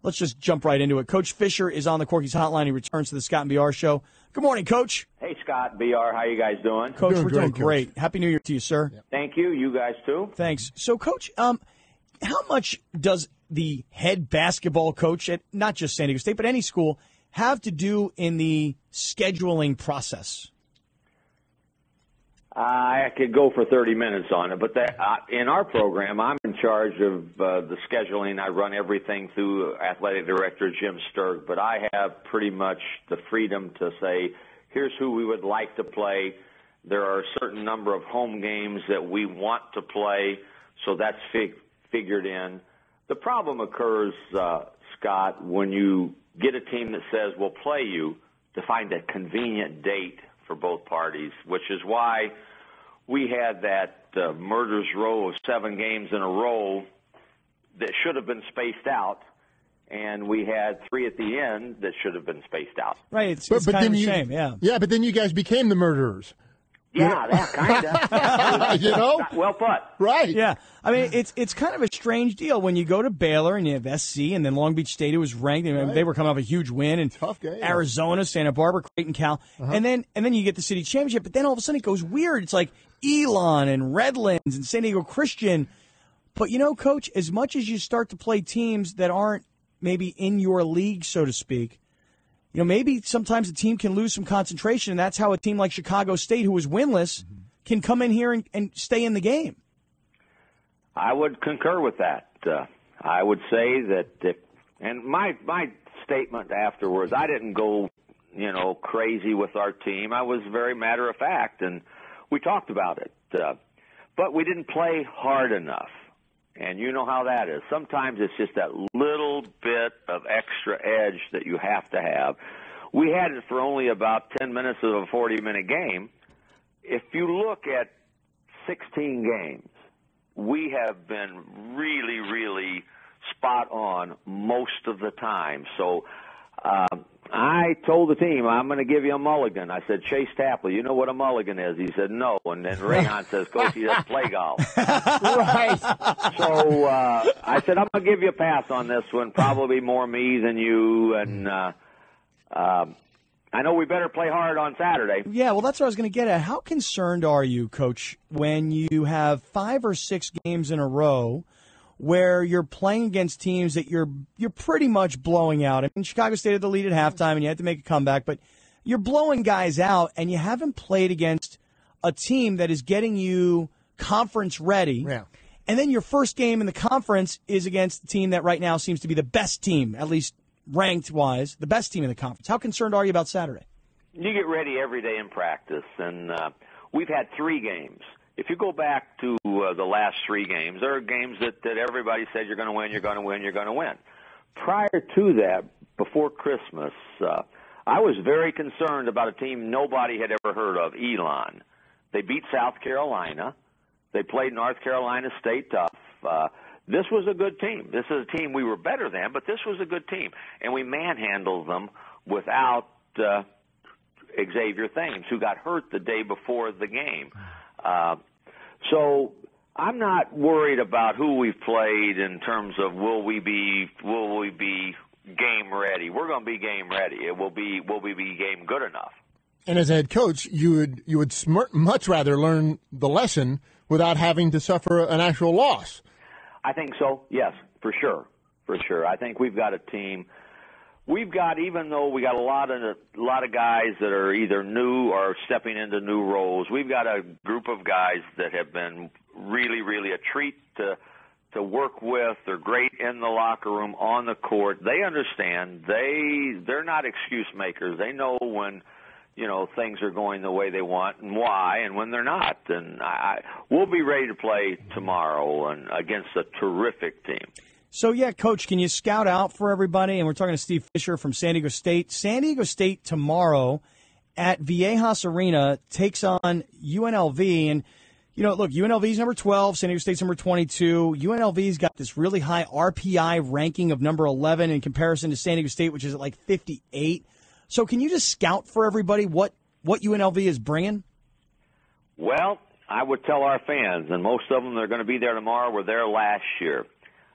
let's just jump right into it. Coach Fisher is on the Corky's Hotline. He returns to the Scott and BR Show. Good morning, Coach. Hey, Scott, BR. How you guys doing? Coach, we're doing great. Happy New Year to you, sir. Yep. Thank you. You guys, too. Thanks. So, Coach, how much does the head basketball coach at not just San Diego State, but any school, have to do in the scheduling process? I could go for 30 minutes on it, but in our program, I'm in charge of the scheduling. I run everything through athletic director Jim Sturg, but I have pretty much the freedom to say, here's who we would like to play. There are a certain number of home games that we want to play, so that's figured in. The problem occurs, Scott, when you get a team that says, we'll play you, to find a convenient date for both parties, which is why we had that murder's row of 7 games in a row that should have been spaced out, and we had 3 at the end that should have been spaced out. Right, it's kind of a shame, yeah. Yeah, but then you guys became the murderers. Yeah, that kind of. You know? Well put. Right. Yeah. I mean, it's kind of a strange deal when you go to Baylor and you have SC, and then Long Beach State, who was ranked. Right. They were coming off a huge win. And tough game. Arizona, Santa Barbara, Creighton, Cal. And then you get the city championship. But then all of a sudden it goes weird. It's like Elon and Redlands and San Diego Christian. But, you know, Coach, as much as you start to play teams that aren't maybe in your league, so to speak, you know, maybe sometimes a team can lose some concentration, and that's how a team like Chicago State, who was winless, can come in here and stay in the game. I would concur with that. I would say that, and my statement afterwards, I didn't go, crazy with our team. I was very matter of fact, and we talked about it. But we didn't play hard enough. And you know how that is. Sometimes it's just that little bit of extra edge that you have to have. We had it for only about 10 minutes of a 40-minute game. If you look at 16 games, we have been really, really spot on most of the time. So I told the team, I'm going to give you a mulligan. I said, Chase Tapley, you know what a mulligan is? He said, no. And then Rayhan says, Coach, he doesn't play golf. Right. So I said, I'm going to give you a pass on this one, probably more me than you. And I know we better play hard on Saturday. Yeah, well, that's what I was going to get at. How concerned are you, Coach, when you have 5 or 6 games in a row where you're playing against teams that you're pretty much blowing out? I mean, Chicago State had the lead at halftime, and you had to make a comeback, but you're blowing guys out, and you haven't played against a team that is getting you conference ready. Yeah. And then your first game in the conference is against the team that right now seems to be the best team, at least ranked-wise, the best team in the conference. How concerned are you about Saturday? You get ready every day in practice, and we've had 3 games. If you go back to the last 3 games, there are games that everybody said you're going to win, you're going to win, you're going to win. Prior to that, before Christmas, I was very concerned about a team nobody had ever heard of, Elon. They beat South Carolina. They played North Carolina State tough. This was a good team. This is a team we were better than, but this was a good team. And we manhandled them without Xavier Thames, who got hurt the day before the game. So I'm not worried about who we've played in terms of will we be game ready. We're going to be game ready. Will we be game good enough? And as a head coach, you would much rather learn the lesson without having to suffer an actual loss. I think so. Yes, for sure. I think we've got a team. Even though we got a lot of guys that are either new or stepping into new roles, we've got a group of guys that have been really, really a treat to work with. They're great in the locker room, on the court. They understand. They're not excuse makers. They know when things are going the way they want and why, and when they're not. And we'll be ready to play tomorrow and against a terrific team. So, yeah, Coach, can you scout out for everybody? And we're talking to Steve Fisher from San Diego State. San Diego State tomorrow at Viejas Arena takes on UNLV. And, look, UNLV's number 12, San Diego State's number 22. UNLV's got this really high RPI ranking of number 11 in comparison to San Diego State, which is at like 58. So can you just scout for everybody what UNLV is bringing? Well, I would tell our fans, and most of them that are going to be there tomorrow were there last year.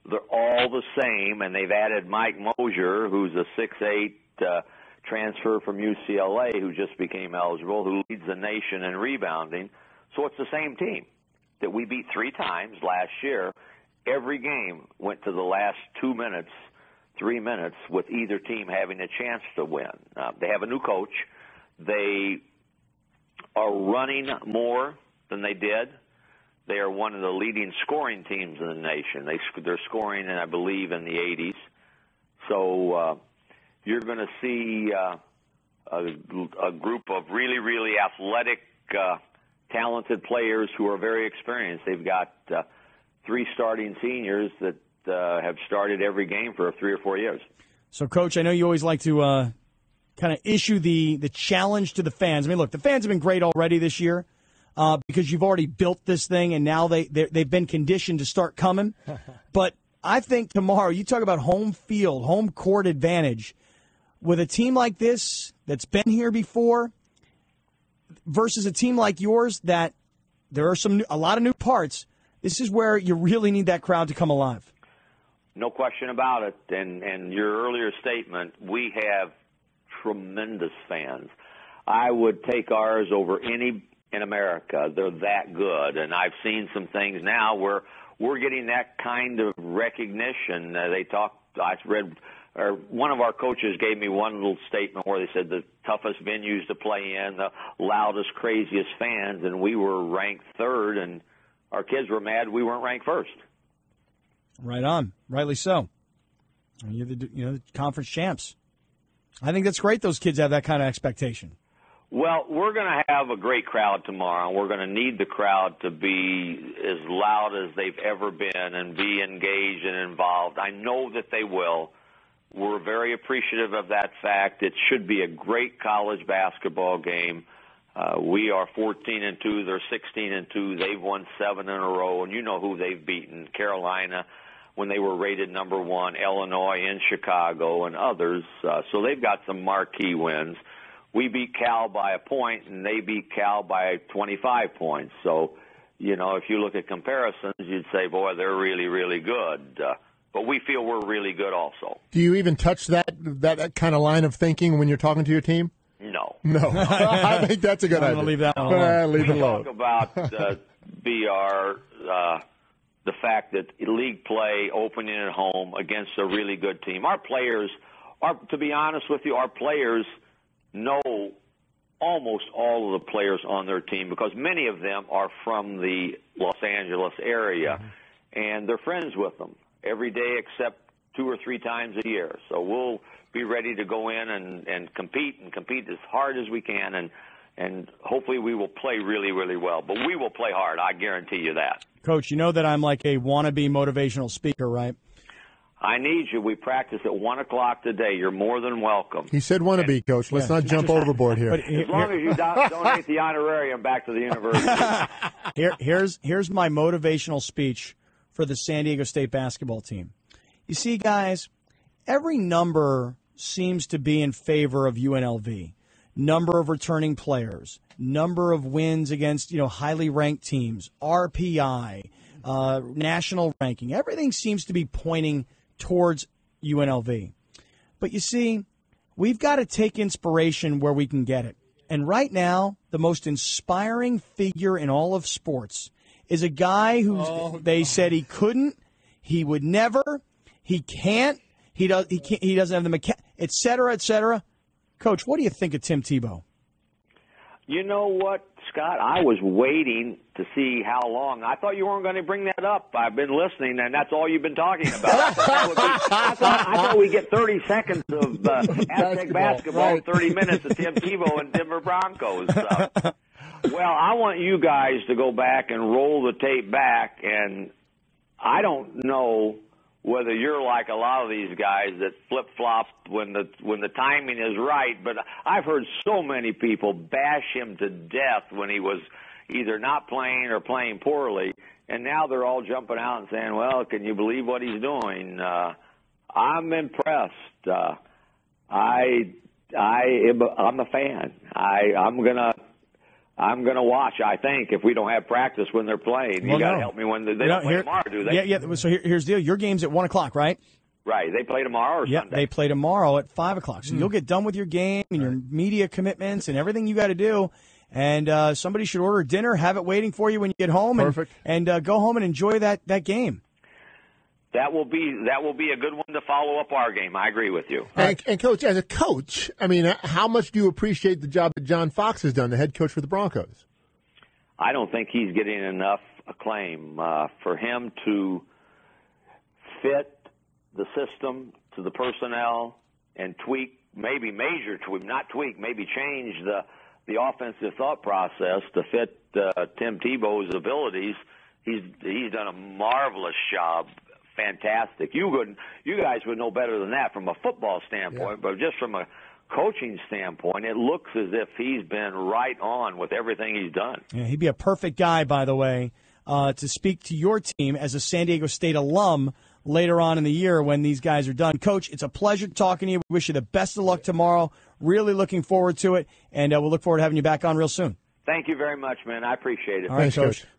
They're all the same, and they've added Mike Mosier, who's a 6'8", transfer from UCLA who just became eligible, who leads the nation in rebounding. So it's the same team that we beat 3 times last year. Every game went to the last 2 minutes, 3 minutes, with either team having a chance to win. They have a new coach. They are running more than they did. They are one of the leading scoring teams in the nation. They're scoring, I believe, in the 80s. So you're going to see a group of really, really athletic, talented players who are very experienced. They've got 3 starting seniors that have started every game for 3 or 4 years. So, Coach, I know you always like to kind of issue the challenge to the fans. I mean, look, the fans have been great already this year because you've already built this thing, and now they've been conditioned to start coming. But I think tomorrow, you talk about home field, home court advantage, with a team like this that's been here before versus a team like yours that there are a lot of new parts. This is where you really need that crowd to come alive. No question about it. And your earlier statement, we have tremendous fans. I would take ours over any in America. They're that good. And I've seen some things now where we're getting that kind of recognition. I read, or one of our coaches gave me one little statement where they said the toughest venues to play in, the loudest, craziest fans, and we were ranked 3rd, and our kids were mad we weren't ranked 1st. Right on. Rightly so. You're the conference champs. I think that's great those kids have that kind of expectation. Well, we're going to have a great crowd tomorrow. We're going to need the crowd to be as loud as they've ever been and be engaged and involved. I know that they will. We're very appreciative of that fact. It should be a great college basketball game. We are 14-2. They're 16-2. They've won 7 in a row, and you know who they've beaten: Carolina, when they were rated number 1, Illinois in Chicago, and others. So they've got some marquee wins. We beat Cal by a point, and they beat Cal by 25 points. So, if you look at comparisons, you'd say, boy, they're really, really good. But we feel we're really good also. Do you even touch that kind of line of thinking when you're talking to your team? No. I think that's a good idea. I'm going to leave that one alone. Leave it alone. We talk about, BR, the fact that league play, opening at home against a really good team. Our players, to be honest with you, our players know almost all of the players on their team because many of them are from the Los Angeles area, and they're friends with them every day except 2 or 3 times a year. So we'll be ready to go in and compete as hard as we can, and hopefully we will play really, really well. But we will play hard, I guarantee you that. Coach, you know that I'm like a wannabe motivational speaker, right? I need you. We practice at 1 o'clock today. You're more than welcome. He said wannabe, Coach. Let's not jump overboard here. As long as you donate the honorarium back to the university. Here's my motivational speech for the San Diego State basketball team. You see, guys, every number seems to be in favor of UNLV. Number of returning players, number of wins against, highly ranked teams, RPI, national ranking. Everything seems to be pointing towards UNLV. But you see, we've got to take inspiration where we can get it. And right now, the most inspiring figure in all of sports is a guy who they said he couldn't, he would never, he can't, he doesn't have the et cetera, et cetera. Coach, what do you think of Tim Tebow? You know what, Scott? I was waiting to see how long. I thought you weren't going to bring that up. I've been listening, and that's all you've been talking about. I thought we'd get 30 seconds of Aztec basketball, 30 minutes of Tim Tebow and Denver Broncos. Well, I want you guys to go back and roll the tape back, and I don't know whether you're like a lot of these guys that flip-flop when the timing is right, but I've heard so many people bash him to death when he was either not playing or playing poorly, and now they're all jumping out and saying, well, can you believe what he's doing? I'm impressed. I'm a fan. I'm going to watch, I think, if we don't have practice when they're playing. You got to help me when they don't play tomorrow, do they? Yeah. So here's the deal. Your game's at 1 o'clock, right? Right. They play tomorrow or Sunday? They play tomorrow at 5 o'clock. So you'll get done with your game and your media commitments and everything you got to do. And somebody should order dinner, have it waiting for you when you get home. Perfect. And go home and enjoy that game. That will be a good one to follow up our game. I agree with you. And Coach, as a coach, I mean, how much do you appreciate the job that John Fox has done, the head coach for the Broncos? I don't think he's getting enough acclaim for him to fit the system to the personnel and tweak, maybe maybe change the offensive thought process to fit Tim Tebow's abilities. He's done a marvelous job. Fantastic. You guys would know better than that from a football standpoint, but just from a coaching standpoint, it looks as if he's been right on with everything he's done. Yeah, he'd be a perfect guy, by the way, to speak to your team as a San Diego State alum later on in the year when these guys are done. Coach, it's a pleasure talking to you. We wish you the best of luck tomorrow. Really looking forward to it, and we'll look forward to having you back on real soon. Thank you very much, man. I appreciate it. All right, Thanks, Coach.